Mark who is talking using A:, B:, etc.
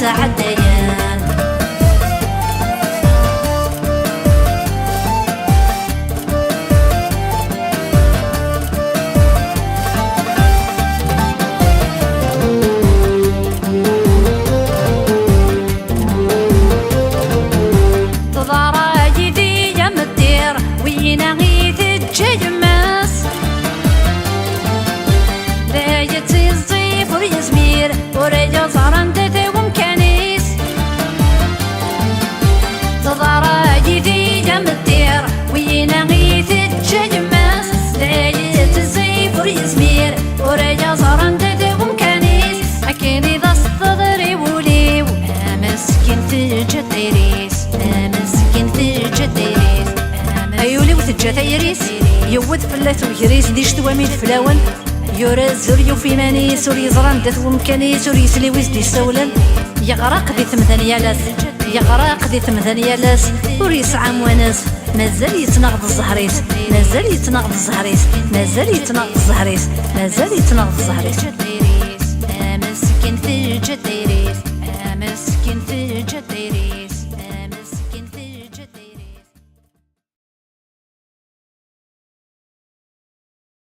A: تعديان. ورجع صارن تتوم كنيس تضارا جدي جنب الدير وينا غيث تشجمس ليت الزيف وريزمير ورجع صارن تتوم كنيس أكيد إذا استضري ولي مسكين تجتيريس مسكين تجتيريس أيولي وتجتيريس يود فلات ويريس ديش توامي الفلاون يورا زوريو في ماني سوري زران دات ومكاني سوري سلي ويزدي السولن يغرق ذي ثمثانية لاس يغرق ذي ثمثانية لاس وريسعى مواناس مازال يتناغض الزهريس مازال يتناغض الزهريس مازال يتناغض الزهريس مازال يتناغض الزهريس مسكين في الجدير.